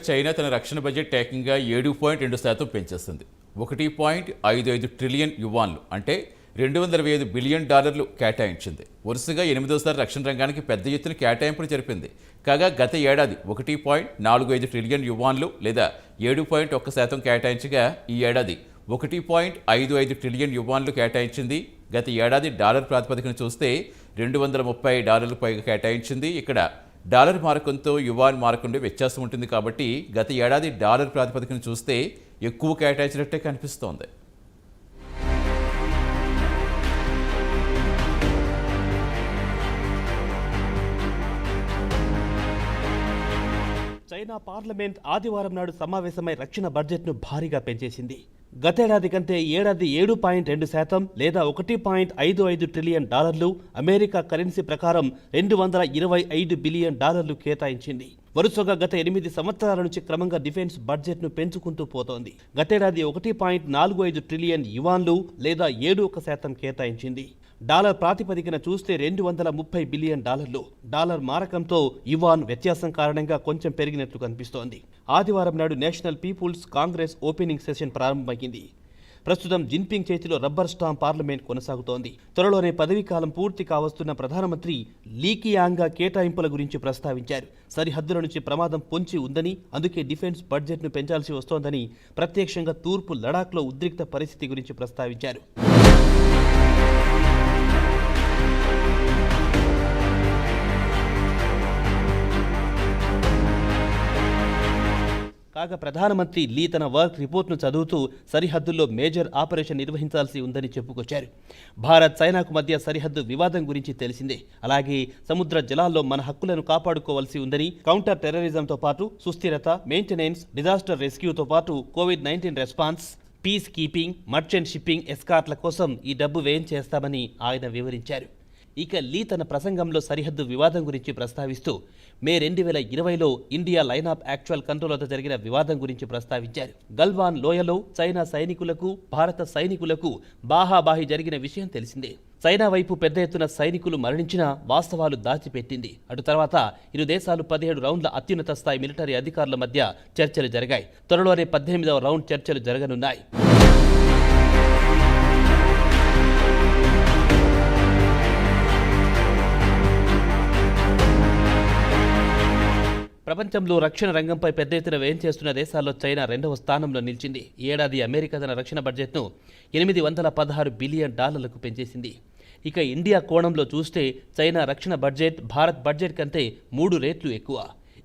China తన రక్షణ budget ఏకంగా 7.2% పెంచేస్తుంది. 1.55 ట్రిలియన్ యువాన్లు అంటే $225 బిలియన్ కేటాయించింది. వరుసగా 8వ రక్షణ రంగానికి పెద్ద ఎత్తున కేటాయింపులు జరిపింది. కాగా గత ఏడాది 1.45 ట్రిలియన్ యువాన్లు లేదా 7.1% కేటాయించగా ఈ ఏడాది 1.55 ట్రిలియన్ యువాన్లు కేటాయించింది. గత ఏడాది డాలర్ ప్రాతిపదికన చూస్తే $230 పైగా కేటాయించింది. ఇక్కడ డాలర్ మారకంతో యువాన్ మారకంలో వ్యత్యాసం ఉంటుంది కాబట్టి గత ఏడాది డాలర్ ప్రాతిపదికన చూస్తే ఎక్కువ కేటాయించినట్టే కనిపిస్తోంది. చైనా పార్లమెంట్ ఆదివారం నాడు సమావేశమై రక్షణ బడ్జెట్ను భారీగా పెంచేసింది. గతేడాది కంటే ఏడాది 7.2% లేదా $1.55 ట్రిలియన్ అమెరికా కరెన్సీ ప్రకారం $225 బిలియన్ కేటాయించింది. వరుసగా గత 8 సంవత్సరాల నుంచి క్రమంగా డిఫెన్స్ బడ్జెట్ను పెంచుకుంటూ పోతోంది. గతేడాది 1.45 ట్రిలియన్ యువాన్లు లేదా 7% కేటాయించింది. డాలర్ ప్రాతిపదికన చూస్తే $230 బిలియన్. డాలర్ మారకంతో యువాన్ వ్యత్యాసం కారణంగా కొంచెం పెరిగినట్లు కనిపిస్తోంది. ఆదివారం నాడు national people's congress opening session ప్రారంభమైంది. ప్రస్తుతం జిన్పింగ్ చేతిలో రబ్బర్ స్టాంప్ పార్లమెంట్ కొనసాగుతోంది. త్వరలోనే పదవీకాలం పూర్తి కావస్తున్న ప్రధానమంత్రి లీ కియాంగ్ కేటాయింపుల గురించి ప్రస్తావించారు. సరిహద్దుల నుంచి ప్రమాదం పొంచి ఉందని, అందుకే డిఫెన్స్ బడ్జెట్ను పెంచాల్సి వస్తోందని, ప్రత్యక్షంగా తూర్పు లడాఖ్లో ఉద్రిక్త పరిస్థితి గురించి ప్రస్తావించారు. కాగా ప్రధానమంత్రి లీ తన వర్క్ రిపోర్ట్ను చదువుతూ సరిహద్దుల్లో మేజర్ ఆపరేషన్ నిర్వహించాల్సి ఉందని చెప్పుకొచ్చారు. భారత్ చైనాకు మధ్య సరిహద్దు వివాదం గురించి తెలిసిందే. అలాగే సముద్ర జలాల్లో మన హక్కులను కాపాడుకోవాల్సి ఉందని, కౌంటర్ టెర్రరిజంతో పాటు సుస్థిరత, మెయింటెనెన్స్, డిజాస్టర్ రెస్క్యూతో పాటు కోవిడ్-19 response, peace keeping, merchant shipping ఎస్కార్ట్ల కోసం ఈ డబ్బు వ్యయం చేస్తామని ఆయన వివరించారు. ఇక లీ తన ప్రసంగంలో సరిహద్దు వివాదం గురించి ప్రస్తావిస్తూ మే 2020లో India line of actual control వద్ద జరిగిన వివాదం గురించి ప్రస్తావించారు. గల్వాన్ లోయలో చైనా సైనికులకు, భారత సైనికులకు బాహాబాహి జరిగిన విషయం తెలిసిందే. చైనా వైపు పెద్ద ఎత్తున సైనికులు మరణించిన వాస్తవాలు దాచిపెట్టింది. అటు తర్వాత ఇరు దేశాలు 17 రౌండ్ల అత్యున్నత స్థాయి మిలిటరీ అధికారుల మధ్య చర్చలు జరిగాయి. త్వరలోనే 18వ రౌండ్ చర్చలు జరగనున్నాయి. ప్రపంచంలో రక్షణ రంగంపై పెద్ద ఎత్తున వ్యయం చేస్తున్న దేశాల్లో చైనా 2వ స్థానంలో నిలిచింది. ఈ ఏడాది అమెరికా తన రక్షణ బడ్జెట్ను $816 బిలియన్ పెంచేసింది. ఇక ఇండియా కోణంలో చూస్తే చైనా రక్షణ బడ్జెట్ భారత్ బడ్జెట్ కంటే 3 రెట్లు ఎక్కువ.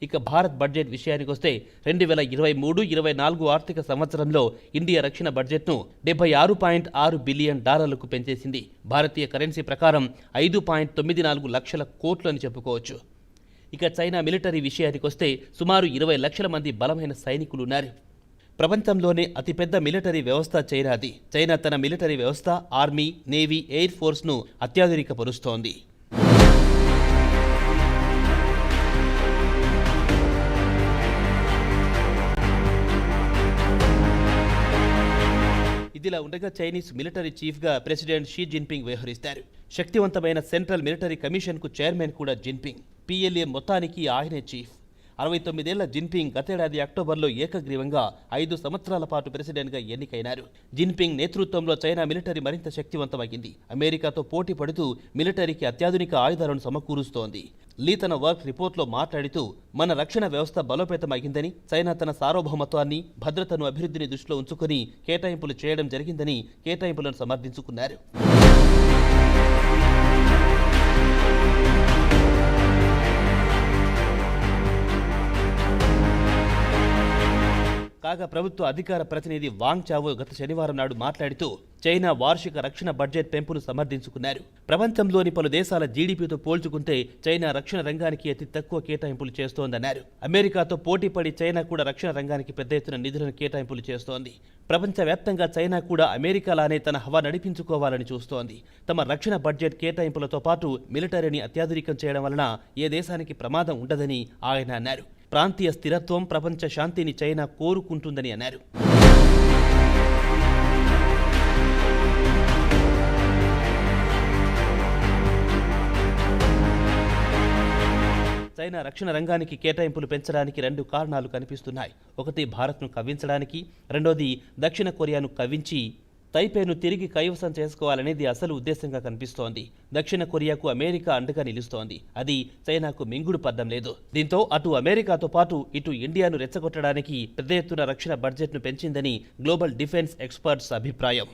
ఇక భారత్ బడ్జెట్ విషయానికి వస్తే 2023-24 ఆర్థిక సంవత్సరంలో ఇండియా రక్షణ బడ్జెట్ను $76.6 బిలియన్ పెంచేసింది. భారతీయ కరెన్సీ ప్రకారం 5.94 లక్షల కోట్లు అని చెప్పుకోవచ్చు. ఇక చైనా మిలిటరీ విషయానికి వస్తే సుమారు 20 లక్షల మంది బలమైన సైనికులున్నారు. ప్రపంచంలోనే అతిపెద్ద మిలిటరీ వ్యవస్థ చైనాది. చైనా తన మిలిటరీ వ్యవస్థ, ఆర్మీ, నేవీ, ఎయిర్ ఫోర్స్ను అత్యాధునికపరుస్తోంది. ఇదిలా ఉండగా చైనీస్ మిలిటరీ చీఫ్గా ప్రెసిడెంట్ షీ జిన్పింగ్ వ్యవహరిస్తారు. శక్తివంతమైన సెంట్రల్ మిలిటరీ కమిషన్కు చైర్మన్ కూడా జిన్పింగ్. PLA మొత్తానికి ఆయనే చీఫ్. 69 ఏళ్ల జిన్పింగ్ గతేడాది అక్టోబర్లో ఏకగ్రీవంగా 5 సంవత్సరాల పాటు ప్రెసిడెంట్గా ఎన్నికైనారు. జిన్పింగ్ నేతృత్వంలో చైనా మిలిటరీ మరింత శక్తివంతమైంది. అమెరికాతో పోటీ పడుతూ మిలిటరీకి అత్యాధునిక ఆయుధాలను సమకూరుస్తోంది. లీ తన వర్క్ రిపోర్ట్లో మాట్లాడుతూ మన రక్షణ వ్యవస్థ బలోపేతమైందని, చైనా తన సార్వభౌమత్వాన్ని, భద్రతను, అభివృద్ధిని దృష్టిలో ఉంచుకుని కేటాయింపులు చేయడం జరిగిందని కేటాయింపులను సమర్థించుకున్నారు. కాగా ప్రభుత్వ అధికార ప్రతినిధి వాంగ్ చావో గత శనివారం నాడు మాట్లాడుతూ చైనా వార్షిక రక్షణ బడ్జెట్ పెంపును సమర్థించుకున్నారు. ప్రపంచంలోని పలు దేశాల జీడీపీతో పోల్చుకుంటే చైనా రక్షణ రంగానికి అతి తక్కువ కేటాయింపులు చేస్తోందన్నారు. అమెరికాతో పోటీపడి చైనా కూడా రక్షణ రంగానికి పెద్ద ఎత్తున నిధులను కేటాయింపులు చేస్తోంది. ప్రపంచవ్యాప్తంగా చైనా కూడా అమెరికాలానే తన హవా నడిపించుకోవాలని చూస్తోంది. తమ రక్షణ బడ్జెట్ కేటాయింపులతో పాటు మిలిటరీని అత్యాధునికం చేయడం వలన ఏ దేశానికి ప్రమాదం ఉండదని ఆయన అన్నారు. ప్రాంతీయ స్థిరత్వం, ప్రపంచ శాంతిని చైనా కోరుకుంటుందని అన్నారు. చైనా రక్షణ రంగానికి కేటాయింపులు పెంచడానికి 2 కారణాలు కనిపిస్తున్నాయి. ఒకటి భారత్ను కవ్వించడానికి, రెండోది దక్షిణ కొరియాను కవ్వించి తైపేను తిరిగి కైవసం చేసుకోవాలనేది అసలు ఉద్దేశంగా కనిపిస్తోంది. దక్షిణ కొరియాకు అమెరికా అండగా నిలుస్తోంది. అది చైనాకు మింగుడు పడ్డం లేదు. దీంతో అటు అమెరికాతో పాటు ఇటు ఇండియాను రెచ్చగొట్టడానికి పెద్ద ఎత్తున రక్షణ బడ్జెట్ను పెంచిందని గ్లోబల్ డిఫెన్స్ ఎక్స్పర్ట్స్ అభిప్రాయం.